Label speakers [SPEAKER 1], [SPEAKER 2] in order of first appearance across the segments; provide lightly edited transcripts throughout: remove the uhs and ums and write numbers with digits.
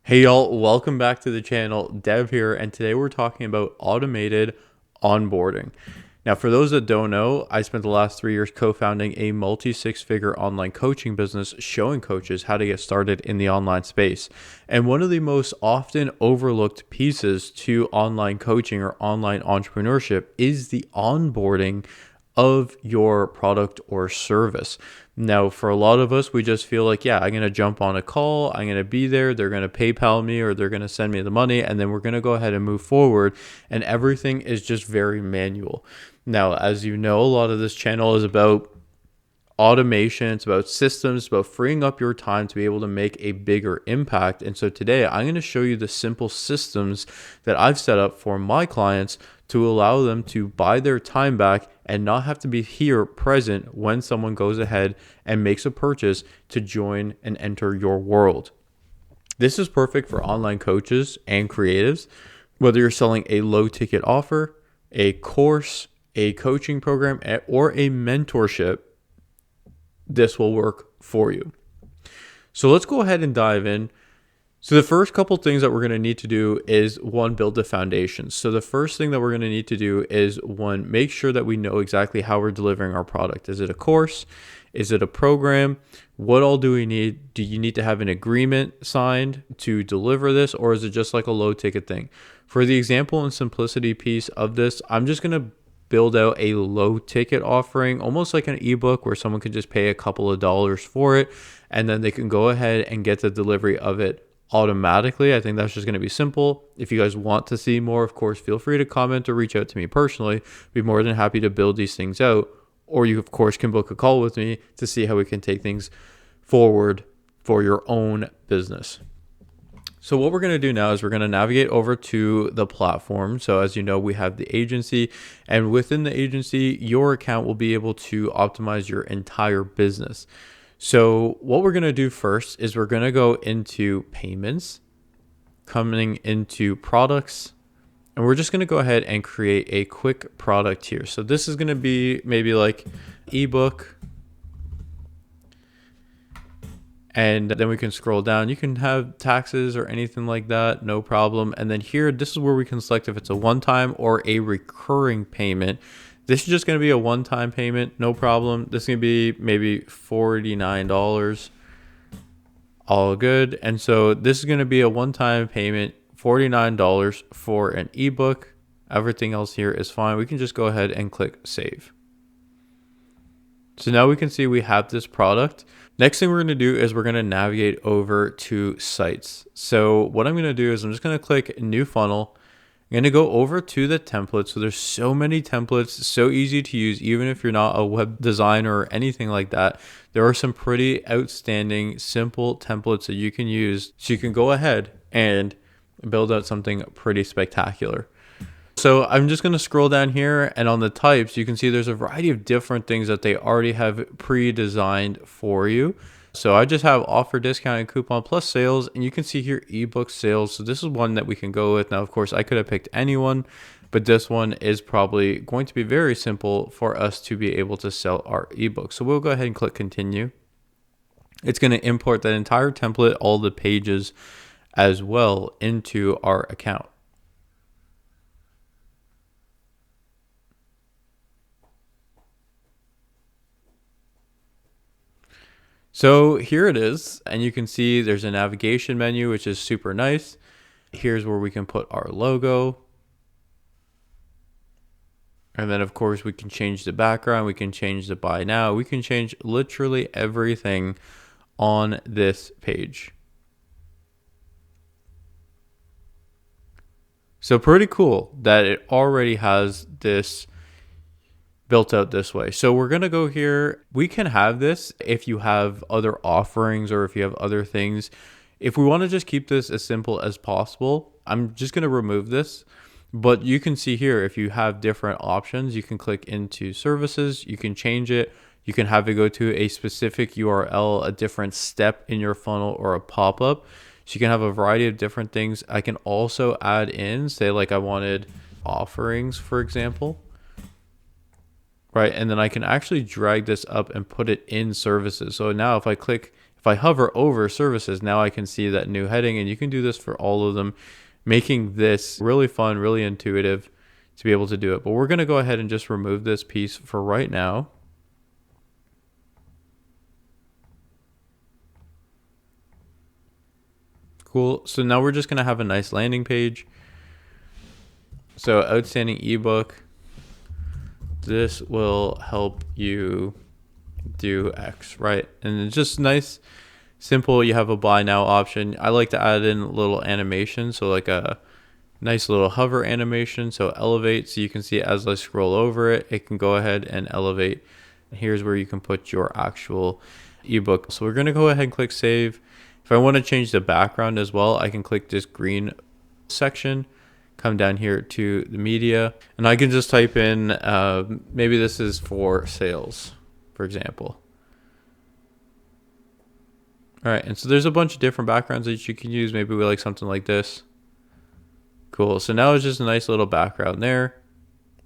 [SPEAKER 1] Hey y'all, welcome back to the channel. Dev here, and today we're talking about automated onboarding. Now, for those that don't know, I spent the last 3 years co-founding a multi-six-figure online coaching business showing coaches how to get started in the online space. And one of the most often overlooked pieces to online coaching or online entrepreneurship is the onboarding of your product or service. Now, for a lot of us, we just feel like, yeah, I'm going to jump on a call, I'm going to be there, they're going to PayPal me or they're going to send me the money, and then we're going to go ahead and move forward. And everything is just very manual. Now, as you know, a lot of this channel is about automation, it's about systems, it's about freeing up your time to be able to make a bigger impact. And so today I'm going to show you the simple systems that I've set up for my clients to allow them to buy their time back and not have to be here present when someone goes ahead and makes a purchase to join and enter your world. This is perfect for online coaches and creatives, whether you're selling a low ticket offer, a course, a coaching program, or a mentorship. This will work for you. So let's go ahead and dive in. So the first couple things that we're going to need to do is one, build the foundation. So the first thing that we're going to need to do is one, make sure that we know exactly how we're delivering our product. Is it a course? Is it a program? What all do we need? Do you need to have an agreement signed to deliver this, or is it just like a low ticket thing? For the example and simplicity piece of this, I'm just going to build out a low ticket offering, almost like an ebook where someone can just pay a couple of dollars for it, and then they can go ahead and get the delivery of it automatically. I think that's just going to be simple. If you guys want to see more, of course, feel free to comment or reach out to me personally. Be more than happy to build these things out. Or you, of course, can book a call with me to see how we can take things forward for your own business. So what we're going to do now is we're going to navigate over to the platform. So as you know, we have the agency, and within the agency, your account will be able to optimize your entire business. So what we're going to do first is we're going to go into payments, coming into products, and we're just going to go ahead and create a quick product here. So this is going to be maybe like ebook. And then we can scroll down. You can have taxes or anything like that, no problem. And then here, this is where we can select if it's a one-time or a recurring payment. This is just going to be a one-time payment, no problem. This is going to be maybe $49, all good. And so this is going to be a one-time payment, $49 for an ebook. Everything else here is fine. We can just go ahead and click save. So now we can see we have this product. Next thing we're going to do is we're going to navigate over to sites. So what I'm going to do is I'm just going to click new funnel. I'm going to go over to the templates. So there's so many templates, so easy to use, even if you're not a web designer or anything like that. There are some pretty outstanding, simple templates that you can use. So you can go ahead and build out something pretty spectacular. So I'm just going to scroll down here, and on the types, you can see there's a variety of different things that they already have pre-designed for you. So I just have offer, discount, and coupon plus sales, and you can see here ebook sales. So this is one that we can go with. Now, of course, I could have picked anyone, but this one is probably going to be very simple for us to be able to sell our ebook. So we'll go ahead and click continue. It's going to import that entire template, all the pages as well, into our account. So here it is, and you can see there's a navigation menu, which is super nice. Here's where we can put our logo. And then, of course, we can change the background. We can change the buy now. We can change literally everything on this page. So pretty cool that it already has this built out this way. So we're going to go here. We can have this if you have other offerings or if you have other things. If we want to just keep this as simple as possible, I'm just going to remove this. But you can see here, if you have different options, you can click into services, you can change it. You can have it go to a specific URL, a different step in your funnel, or a pop-up. So you can have a variety of different things. I can also add in, say like I wanted offerings, for example. Right, and then I can actually drag this up and put it in services. So now if I click If I hover over services, now I can see that new heading, and you can do this for all of them, making this really fun, really intuitive to be able to do it. But we're going to go ahead and just remove this piece for right now. Cool. So now we're just going to have a nice landing page. So outstanding ebook. This will help you do X, right? And it's just nice, simple. You have a buy now option. I like to add in a little animation, so like a nice little hover animation. So elevate, so you can see as I scroll over it, it can go ahead and elevate. Here's where you can put your actual ebook. So we're going to go ahead and click save. If I want to change the background as well, I can click this green section, come down here to the media, and I can just type in, maybe this is for sales, for example. All right, and so there's a bunch of different backgrounds that you can use. Maybe we like something like this. Cool. So now it's just a nice little background there.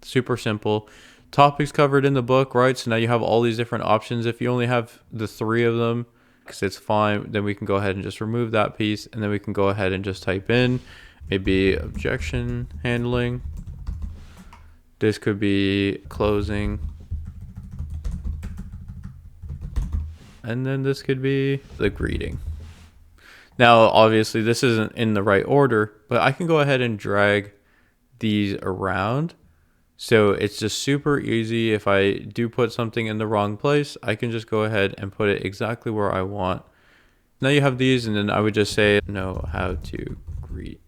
[SPEAKER 1] Super simple. Topics covered in the book, right? So now you have all these different options. If you only have the 3 of them, because it's fine, then we can go ahead and just remove that piece, and then we can go ahead and just type in maybe objection handling. This could be closing. And then this could be the greeting. Now, obviously, this isn't in the right order, but I can go ahead and drag these around. So it's just super easy. If I do put something in the wrong place, I can just go ahead and put it exactly where I want. Now you have these, and then I would just say, know how to greet.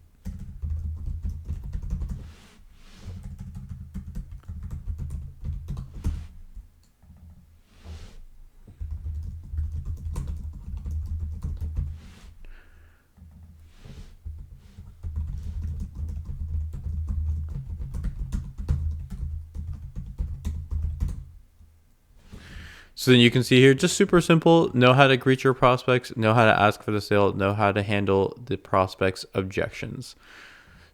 [SPEAKER 1] So then you can see here, just super simple, know how to greet your prospects, know how to ask for the sale, know how to handle the prospects' objections.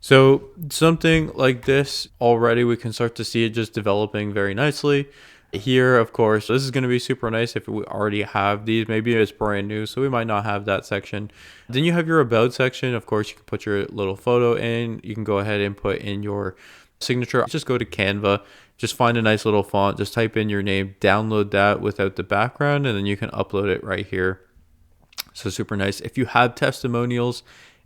[SPEAKER 1] So something like this, already we can start to see it just developing very nicely. Here, of course, this is going to be super nice if we already have these. Maybe it's brand new, so we might not have that section. Then you have your about section. Of course, you can put your little photo in. You can go ahead and put in your signature. Just go to Canva, just find a nice little font, just type in your name, download that without the background, and then you can upload it right here. So super nice. If you have testimonials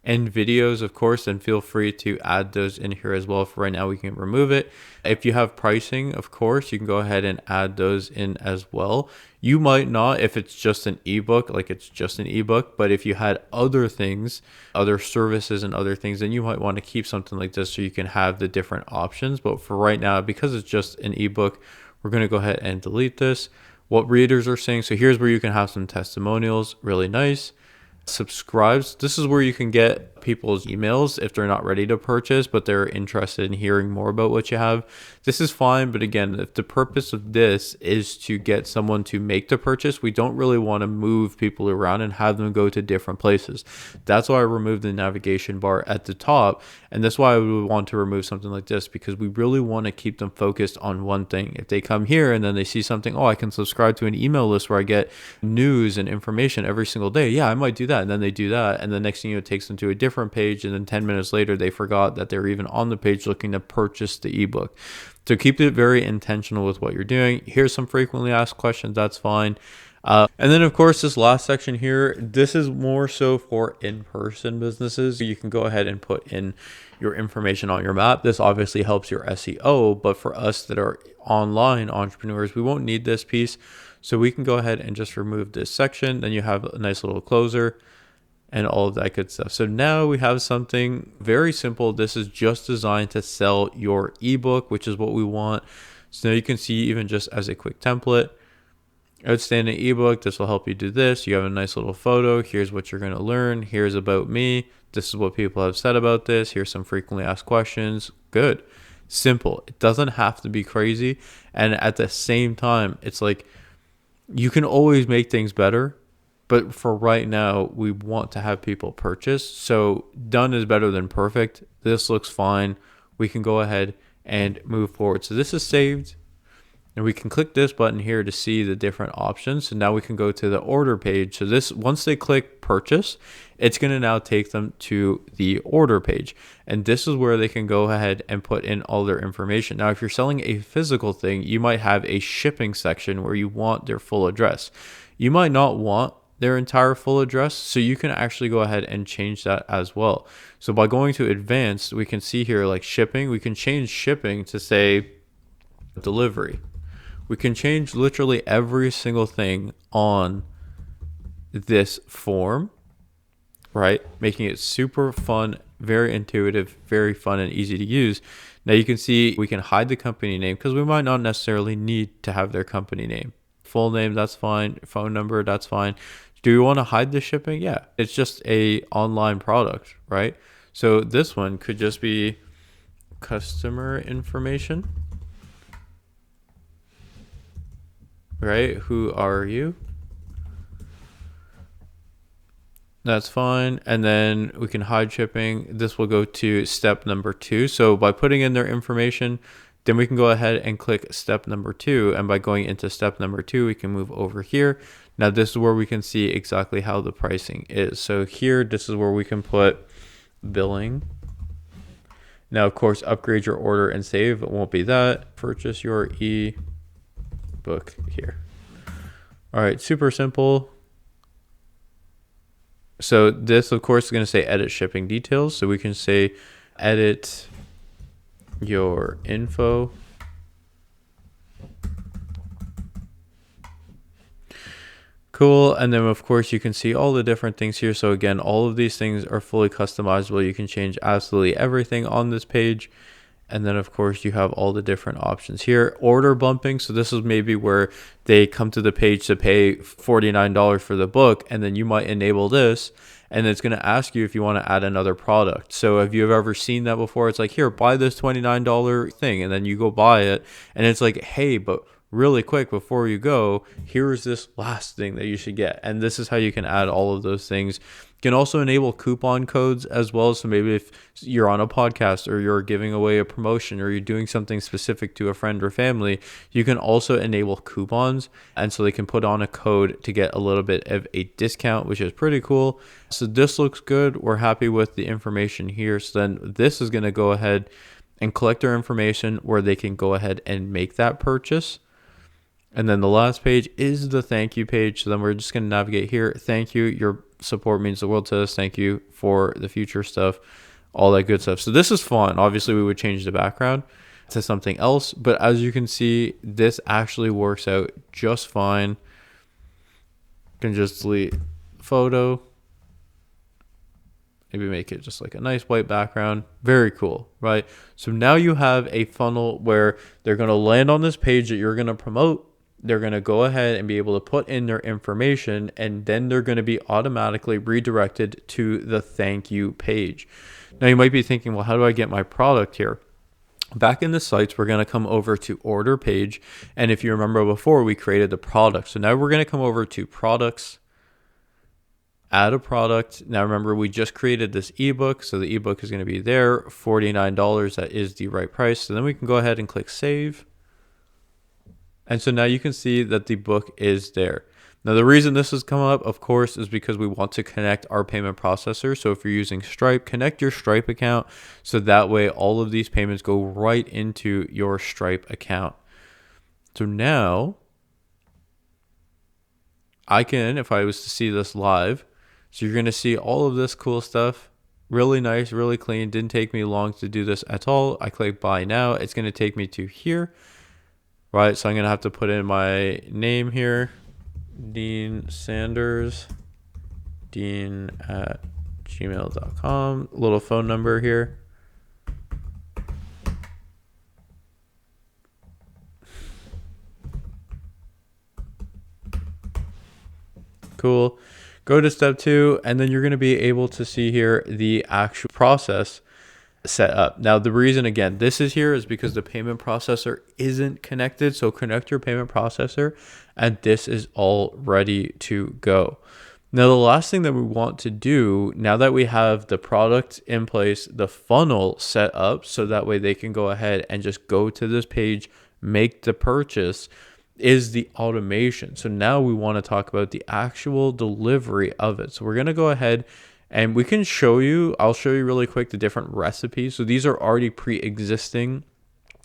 [SPEAKER 1] and videos, of course, then feel free to add those in here as well. For right now, we can remove it. If you have pricing, of course, you can go ahead and add those in as well. You might not if it's just an ebook, like it's just an ebook, but if you had other things, other services and other things, then you might want to keep something like this so you can have the different options. But for right now, because it's just an ebook, we're going to go ahead and delete this. What readers are saying. So here's where you can have some testimonials, really nice. Subscribes, this is where you can get people's emails if they're not ready to purchase but they're interested in hearing more about what you have. This is fine, but again, if the purpose of this is to get someone to make the purchase, we don't really want to move people around and have them go to different places. That's why I removed the navigation bar at the top, and that's why I would want to remove something like this, because we really want to keep them focused on one thing. If they come here and then they see something, oh, I can subscribe to an email list where I get news and information every single day, yeah, I might do that. And then they do that, and the next thing you know, it takes them to a different page, and then 10 minutes later they forgot that they're even on the page looking to purchase the ebook. So keep it very intentional with what you're doing. Here's some frequently asked questions, that's fine. And then of course this last section here, this is more so for in-person businesses. You can go ahead and put in your information on your map. This obviously helps your SEO, but for us that are online entrepreneurs, we won't need this piece. So we can go ahead and just remove this section. Then you have a nice little closer and all of that good stuff. So now we have something very simple. This is just designed to sell your ebook, which is what we want. So now you can see, even just as a quick template, outstanding ebook, this will help you do this. You have a nice little photo. Here's what you're going to learn. Here's about me. This is what people have said about this. Here's some frequently asked questions. Good. Simple. It doesn't have to be crazy. And at the same time, it's like, you can always make things better, but for right now, we want to have people purchase. So done is better than perfect. This looks fine. We can go ahead and move forward. So this is saved. And we can click this button here to see the different options. So now we can go to the order page. So this, once they click purchase, it's going to now take them to the order page. And this is where they can go ahead and put in all their information. Now, if you're selling a physical thing, you might have a shipping section where you want their full address. You might not want their entire full address, so you can actually go ahead and change that as well. So by going to advanced, we can see here like shipping. We can change shipping to say delivery. We can change literally every single thing on this form, right? Making it super fun, very intuitive, very fun and easy to use. Now you can see we can hide the company name because we might not necessarily need to have their company name. Full name, that's fine. Phone number, that's fine. Do you want to hide the shipping? Yeah, it's just a online product, right? So this one could just be customer information. Right? Who are you? That's fine. And then we can hide shipping. This will go to step number 2. So by putting in their information, then we can go ahead and click step number 2. And by going into step number 2, we can move over here. Now this is where we can see exactly how the pricing is. So here, this is where we can put billing. Now, of course, upgrade your order and save. It won't be that. Purchase your book here. All right, super simple. So this, of course, is going to say edit shipping details. So we can say edit your info. Cool. And then, of course, you can see all the different things here. So again, all of these things are fully customizable. You can change absolutely everything on this page. And then, of course, you have all the different options here. Order bumping. So this is maybe where they come to the page to pay $49 for the book. And then you might enable this. And it's going to ask you if you want to add another product. So if you've ever seen that before, it's like, here, buy this $29 thing. And then you go buy it. And it's like, hey, but really quick before you go, here's this last thing that you should get. And this is how you can add all of those things. You can also enable coupon codes as well. So maybe if you're on a podcast or you're giving away a promotion or you're doing something specific to a friend or family, you can also enable coupons. And so they can put on a code to get a little bit of a discount, which is pretty cool. So this looks good. We're happy with the information here. So then this is going to go ahead and collect their information where they can go ahead and make that purchase. And then the last page is the thank you page. So then we're just going to navigate here. Thank you. Your support means the world to us. Thank you for the future stuff, all that good stuff. So this is fun. Obviously, we would change the background to something else. But as you can see, this actually works out just fine. You can just delete photo. Maybe make it just like a nice white background. Very cool, right? So now you have a funnel where they're going to land on this page that you're going to promote. They're going to go ahead and be able to put in their information, and then they're going to be automatically redirected to the thank you page. Now you might be thinking, well, how do I get my product here? Back in the sites, we're going to come over to order page. And if you remember before, we created the product. So now we're going to come over to products, add a product. Now remember, we just created this ebook. So the ebook is going to be there, $49. That is the right price. So then we can go ahead and click save. And so now you can see that the book is there. Now, the reason this has come up, of course, is because we want to connect our payment processor. So if you're using Stripe, connect your Stripe account. So that way, all of these payments go right into your Stripe account. So now I can, if I was to see this live, so you're going to see all of this cool stuff. Really nice, really clean. Didn't take me long to do this at all. I click buy now. It's going to take me to here. Right, so I'm going to have to put in my name here, Dean Sanders, dean@gmail.com, little phone number here. Cool. Go to step 2, and then you're going to be able to see here the actual process set up. Now, the reason, again, this is here is because the payment processor isn't connected. So connect your payment processor, and this is all ready to go. Now, the last thing that we want to do, now that we have the product in place, the funnel set up, so that way they can go ahead and just go to this page, make the purchase is the automation. So now we want to talk about the actual delivery of it. So we're going to go ahead and we can show you, I'll show you really quick the different recipes. So these are already pre-existing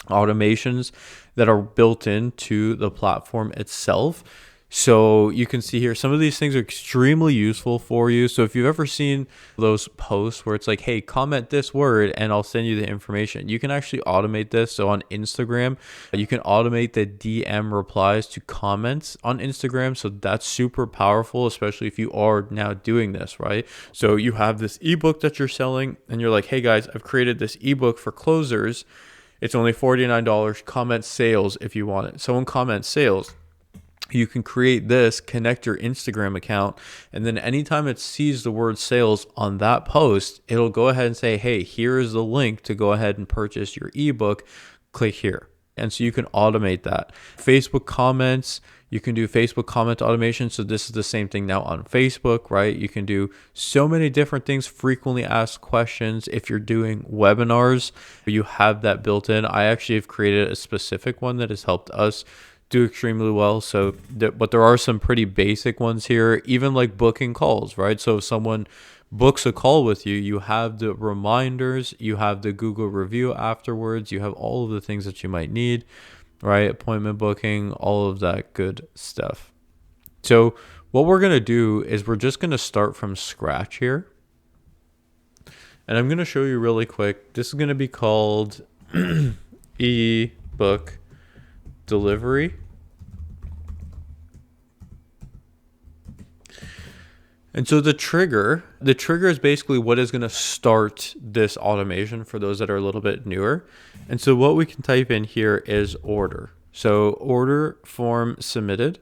[SPEAKER 1] automations that are built into the platform itself. So you can see here, some of these things are extremely useful for you. So if you've ever seen those posts where it's like, hey, comment this word and I'll send you the information, you can actually automate this. So on Instagram, you can automate the DM replies to comments on Instagram. So that's super powerful, especially if you are now doing this, right? So you have this ebook that you're selling and you're like, hey guys, I've created this ebook for closers. It's only $49. Comment sales if you want it. Someone comments sales. You can create this, connect your Instagram account, and then anytime it sees the word sales on that post, it'll go ahead and say, hey, here is the link to go ahead and purchase your ebook. Click here. And so you can automate that. Facebook comments, you can do Facebook comment automation. So this is the same thing now on Facebook, right? You can do so many different things, frequently asked questions. If you're doing webinars, you have that built in. I actually have created a specific one that has helped us do extremely well. So, but there are some pretty basic ones here, even like booking calls, right? So if someone books a call with you, you have the reminders, you have the Google review afterwards, you have all of the things that you might need, right? Appointment booking, all of that good stuff. So what we're going to do is we're just going to start from scratch here. And I'm going to show you really quick. This is going to be called ebook delivery. And so the trigger is basically what is going to start this automation for those that are a little bit newer. And so what we can type in here is order. So order form submitted.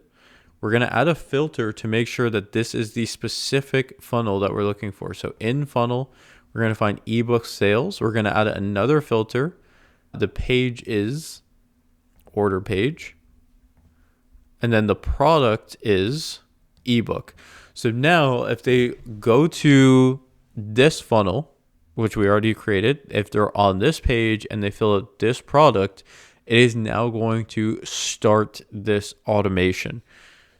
[SPEAKER 1] We're going to add a filter to make sure that this is the specific funnel that we're looking for. So in funnel, we're going to find ebook sales. We're going to add another filter. The page is order page. And then the product is ebook. So now if they go to this funnel, which we already created, if they're on this page and they fill out this product, it is now going to start this automation.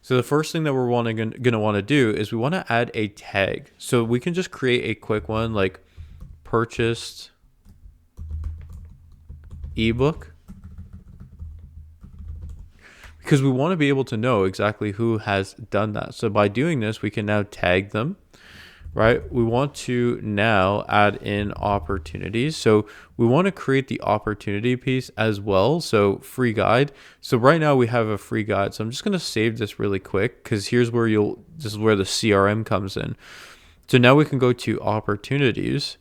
[SPEAKER 1] So the first thing that we're going to want to do is we want to add a tag. So we can just create a quick one like purchased ebook, because we want to be able to know exactly who has done that. So by doing this, we can now tag them, right? We want to now add in opportunities. So we want to create the opportunity piece as well. So free guide. So right now we have a free guide. So I'm just going to save this really quick because here's where this is where the CRM comes in. So now we can go to opportunities.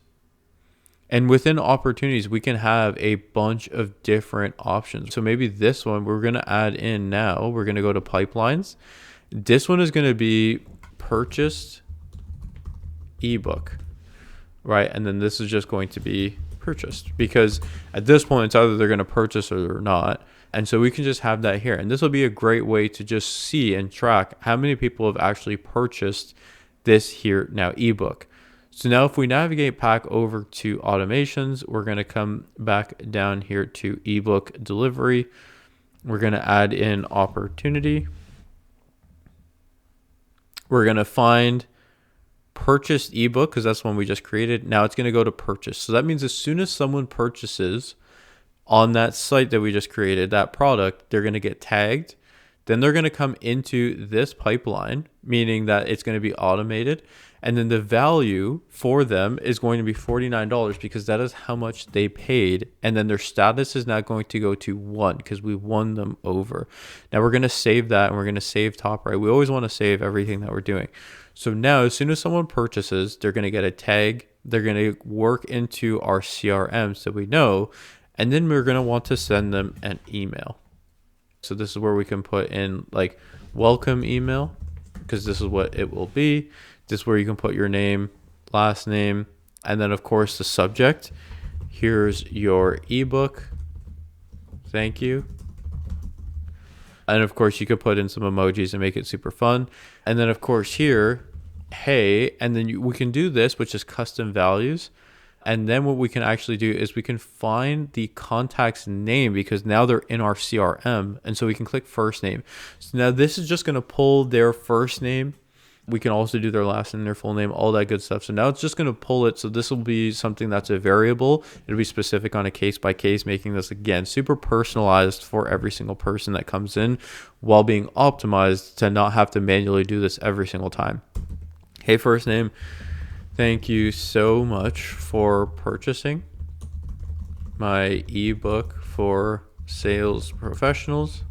[SPEAKER 1] And within opportunities, we can have a bunch of different options. So maybe this one we're going to add in now. We're going to go to pipelines. This one is going to be purchased ebook, right? And then this is just going to be purchased because at this point, it's either they're going to purchase or they're not. And so we can just have that here. And this will be a great way to just see and track how many people have actually purchased this here now ebook. So now if we navigate back over to automations, we're going to come back down here to ebook delivery. We're going to add in opportunity. We're going to find purchased ebook because that's one we just created. Now it's going to go to purchase. So that means as soon as someone purchases on that site that we just created, that product, they're going to get tagged. Then they're going to come into this pipeline, meaning that it's going to be automated. And then the value for them is going to be $49 because that is how much they paid. And then their status is now going to go to 1 because we won them over. Now we're going to save that and we're going to save top right. We always want to save everything that we're doing. So now as soon as someone purchases, they're going to get a tag. They're going to work into our CRM so we know. And then we're going to want to send them an email. So this is where we can put in like welcome email because this is what it will be. This is where you can put your name, last name, and then of course the subject. Here's your ebook. Thank you. And of course you could put in some emojis and make it super fun. And then of course here, hey, and then we can do this, which is custom values. And then what we can actually do is we can find the contact's name, because now they're in our CRM. And so we can click first name. So now this is just going to pull their first name. We can also do their last name, their full name, all that good stuff. So now it's just going to pull it. So this will be something that's a variable. It'll be specific on a case by case, making this, again, super personalized for every single person that comes in, while being optimized to not have to manually do this every single time. Hey, first name, thank you so much for purchasing my ebook for sales professionals.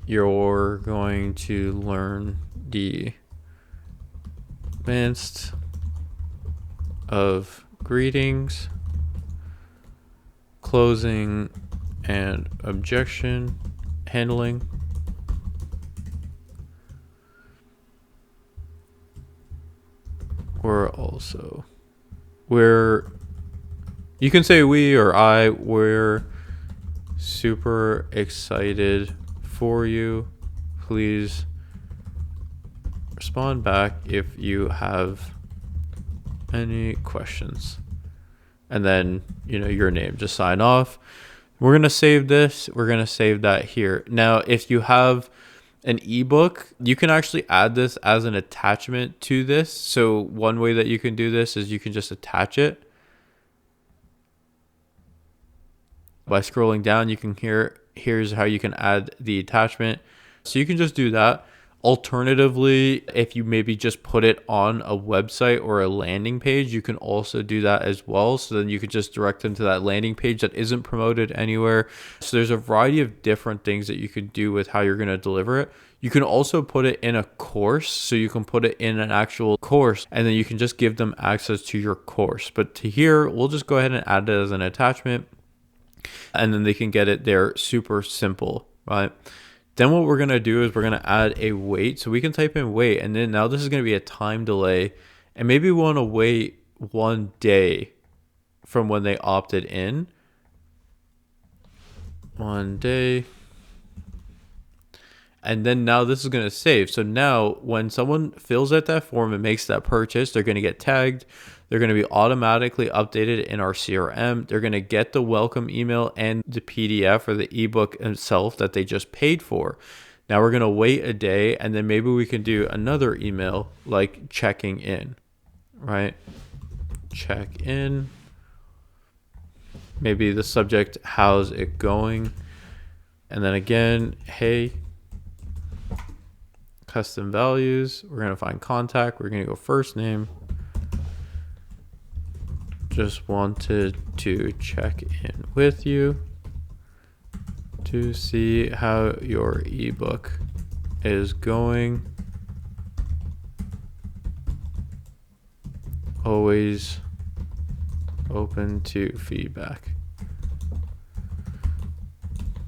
[SPEAKER 1] You're going to learn the advanced of greetings, closing, and objection handling. You can say we or I, we're super excited for you. Please respond back if you have any questions. And then, your name, just sign off. We're going to save this. We're going to save that here. Now, if you have an ebook, you can actually add this as an attachment to this. So one way that you can do this is you can just attach it. By scrolling down, you can here's how you can add the attachment. So you can just do that. Alternatively, if you maybe just put it on a website or a landing page, you can also do that as well. So then you could just direct them to that landing page that isn't promoted anywhere. So there's a variety of different things that you can do with how you're going to deliver it. You can also put it in a course. So you can put it in an actual course, and then you can just give them access to your course. But to here, we'll just go ahead and add it as an attachment, and then they can get it there super simple, right? Then what we're going to do is we're going to add a wait. So we can type in wait, and then now this is going to be a time delay, and maybe we want to wait 1 day from when they opted in. 1 day. And then now this is going to save. So now when someone fills out that form and makes that purchase, they're going to get tagged. They're going to be automatically updated in our CRM. They're going to get the welcome email and the PDF or the ebook itself that they just paid for. Now we're going to wait a day, and then maybe we can do another email like checking in, right? Check in. Maybe the subject, how's it going? And then again, hey, custom values. We're going to find contact. We're going to go first name. Just wanted to check in with you to see how your ebook is going. Always open to feedback.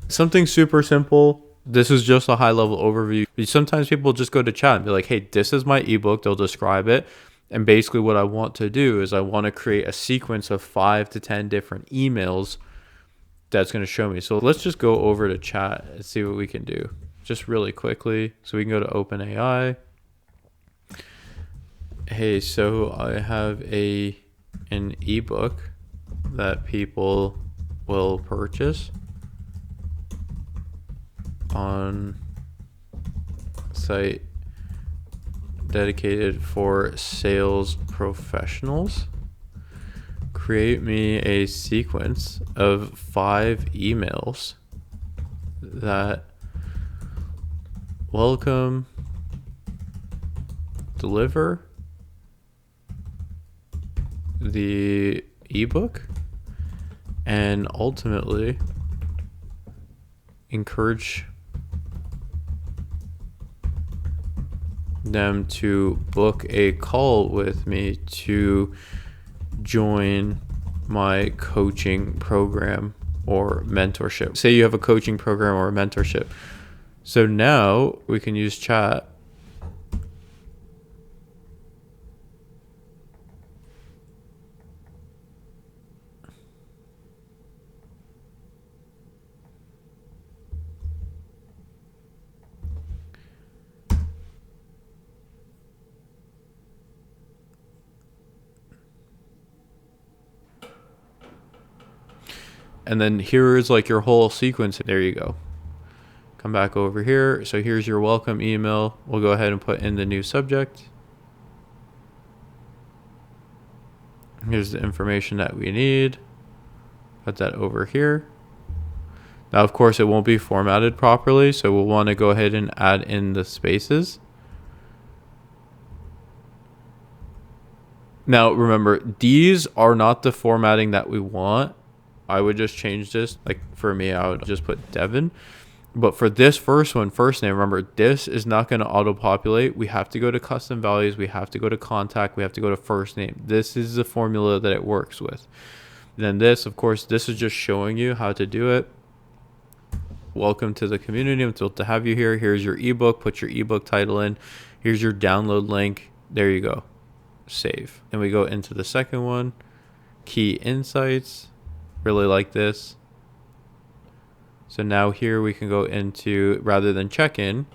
[SPEAKER 1] Something super simple. This is just a high level overview. Sometimes people just go to chat and be like, hey, this is my ebook. They'll describe it. And basically what I want to do is I want to create a sequence of 5 to 10 different emails that's going to show me. So let's just go over to chat and see what we can do just really quickly. So we can go to OpenAI. Hey, so I have an ebook that people will purchase on site dedicated for sales professionals. Create me a sequence of 5 emails that welcome, deliver the ebook, and ultimately encourage them to book a call with me to join my coaching program or mentorship. Say you have a coaching program or a mentorship. So now we can use chat. And then here is like your whole sequence. There you go. Come back over here. So here's your welcome email. We'll go ahead and put in the new subject. Here's the information that we need. Put that over here. Now, of course, it won't be formatted properly, so we'll want to go ahead and add in the spaces. Now, remember, these are not the formatting that we want. I would just change this. Like for me, I would just put Devin. But for this first one, first name, remember, this is not going to auto-populate. We have to go to custom values. We have to go to contact. We have to go to first name. This is the formula that it works with. Then this, of course, this is just showing you how to do it. Welcome to the community. I'm thrilled to have you here. Here's your ebook. Put your ebook title in. Here's your download link. There you go. Save. And we go into the second one. Key insights. Really like this. So now here we can go into, rather than check-in,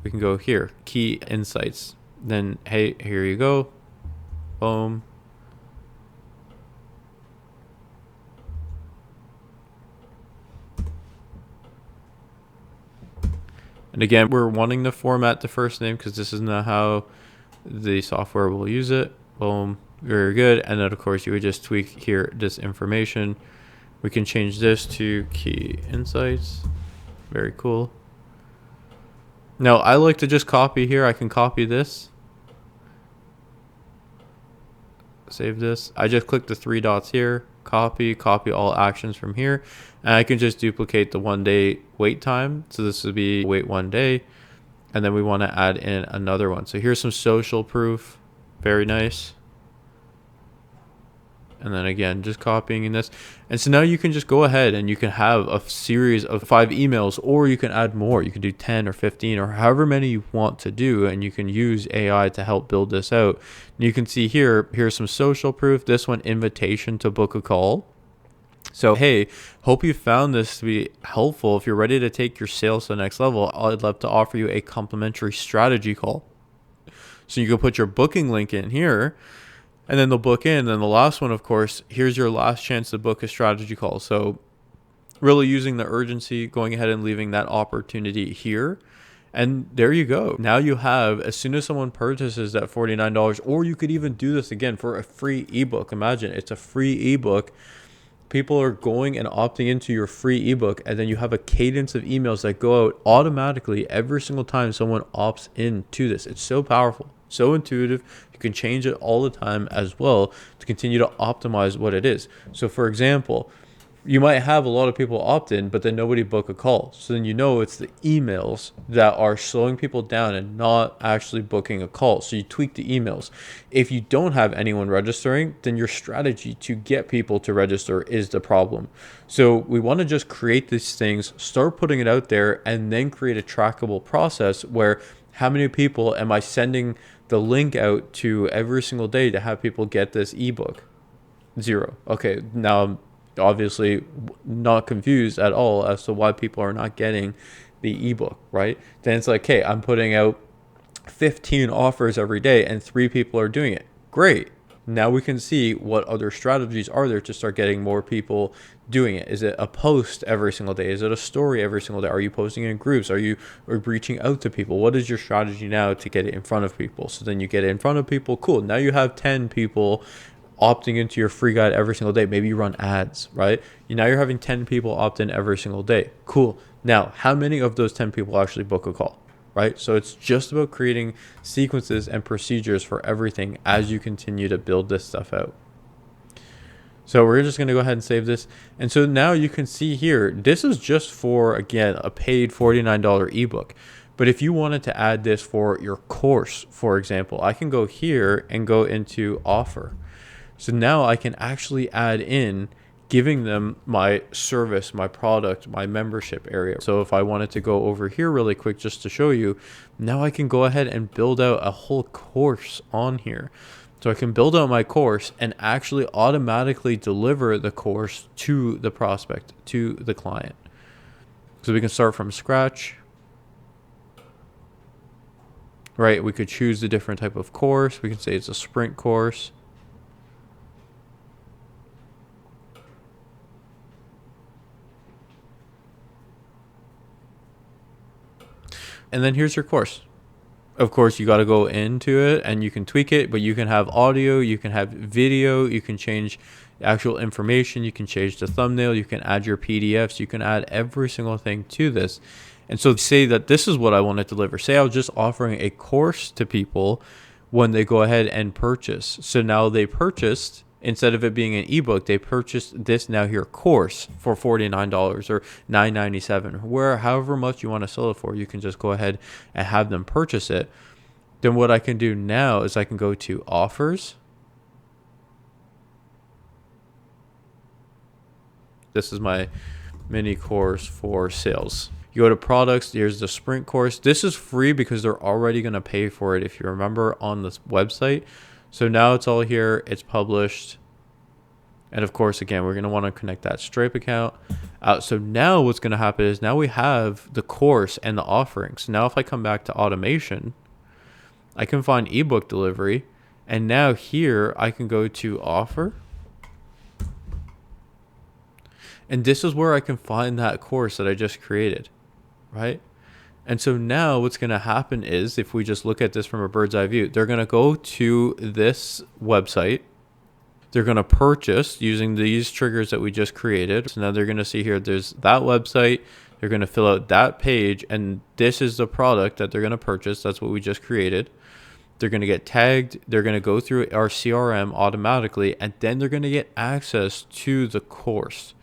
[SPEAKER 1] we can go here, key insights. Then, hey, here you go. Boom. And again, we're wanting to format the first name because this is not how the software will use it. Boom. Very good. And then, of course, you would just tweak here this information. We can change this to key insights. Very cool. Now, I like to just copy here. I can copy this. Save this. I just click the three dots here. Copy all actions from here. And I can just duplicate the 1 day wait time. So this would be wait 1 day. And then we want to add in another one. So here's some social proof. Very nice. And then again, just copying in this. And so now you can just go ahead and you can have a series of 5 emails, or you can add more. You can do 10 or 15 or however many you want to do. And you can use AI to help build this out. And you can see here, here's some social proof. This one, invitation to book a call. So, hey, hope you found this to be helpful. If you're ready to take your sales to the next level, I'd love to offer you a complimentary strategy call. So you can put your booking link in here. And then they'll book in. And then the last one, of course, here's your last chance to book a strategy call. So really using the urgency, going ahead and leaving that opportunity here. And there you go. Now you have, as soon as someone purchases that $49, or you could even do this again for a free ebook. Imagine it's a free ebook. People are going and opting into your free ebook, and then you have a cadence of emails that go out automatically every single time someone opts into this. It's so powerful, so intuitive. You can change it all the time as well to continue to optimize what it is. So for example, you might have a lot of people opt in, but then nobody book a call. So then you know it's the emails that are slowing people down and not actually booking a call. So you tweak the emails. If you don't have anyone registering, then your strategy to get people to register is the problem. So we want to just create these things, start putting it out there, and then create a trackable process where how many people am I sending the link out to every single day to have people get this ebook? 0. Okay, now I'm obviously not confused at all as to why people are not getting the ebook, right? Then it's like, okay, I'm putting out 15 offers every day and 3 people are doing it. Great. Now we can see what other strategies are there to start getting more people doing it. Is it a post every single day? Is it a story every single day? Are you posting in groups? Are you reaching out to people? What is your strategy now to get it in front of people? So then you get it in front of people. Cool. Now you have 10 people opting into your free guide every single day. Maybe you run ads, right? Now you're having 10 people opt in every single day. Cool. Now, how many of those 10 people actually book a call? Right? So it's just about creating sequences and procedures for everything as you continue to build this stuff out. So we're just going to go ahead and save this. And so now you can see here, this is just for, again, a paid $49 ebook. But if you wanted to add this for your course, for example, I can go here and go into offer. So now I can actually add in giving them my service, my product, my membership area. So if I wanted to go over here really quick just to show you, now I can go ahead and build out a whole course on here. So I can build out my course and actually automatically deliver the course to the prospect, to the client. So we can start from scratch. Right, we could choose a different type of course. We can say it's a sprint course. And then here's your course. Of course, you got to go into it and you can tweak it, but you can have audio, you can have video, you can change actual information, you can change the thumbnail, you can add your PDFs, you can add every single thing to this. And so say that this is what I want to deliver. Say I was just offering a course to people when they go ahead and purchase. So now they purchased, instead of it being an ebook, they purchased this now here course for $49 or $9.97, however much you want to sell it for. You can just go ahead and have them purchase it. Then what I can do now is I can go to offers. This is my mini course for sales. You go to products, here's the sprint course. This is free because they're already going to pay for it if you remember on this website. So now it's all here, it's published. And of course, again, we're going to want to connect that Stripe account out. So now what's going to happen is now we have the course and the offerings. Now if I come back to automation, I can find ebook delivery. And now here I can go to offer. And this is where I can find that course that I just created, right? And so now what's going to happen is, if we just look at this from a bird's eye view, they're going to go to this website. They're going to purchase using these triggers that we just created. So now they're going to see here, there's that website. They're going to fill out that page. And this is the product that they're going to purchase. That's what we just created. They're going to get tagged. They're going to go through our CRM automatically. And then they're going to get access to the course.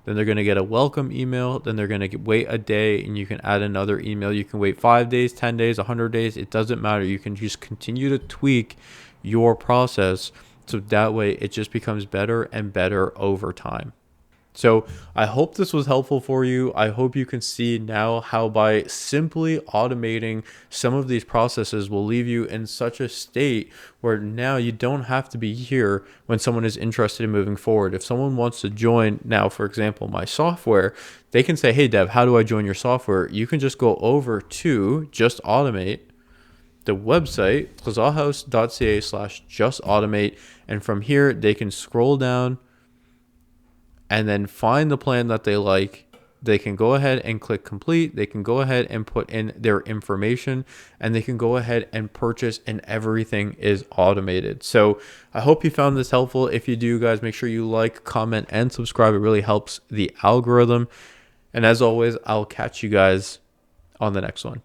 [SPEAKER 1] Then they're going to get a welcome email. Then they're going to wait a day and you can add another email. You can wait 5 days, 10 days, 100 days. It doesn't matter. You can just continue to tweak your process. So that way it just becomes better and better over time. So I hope this was helpful for you. I hope you can see now how by simply automating some of these processes will leave you in such a state where now you don't have to be here when someone is interested in moving forward. If someone wants to join now, for example, my software, they can say, hey, Dev, how do I join your software? You can just go over to Just Automate, the website, closeouthouse.ca/just automate. And from here, they can scroll down and then find the plan that they like. They can go ahead and click complete. They can go ahead and put in their information and they can go ahead and purchase, and everything is automated. So I hope you found this helpful. If you do, guys, make sure you like, comment, and subscribe. It really helps the algorithm. And as always, I'll catch you guys on the next one.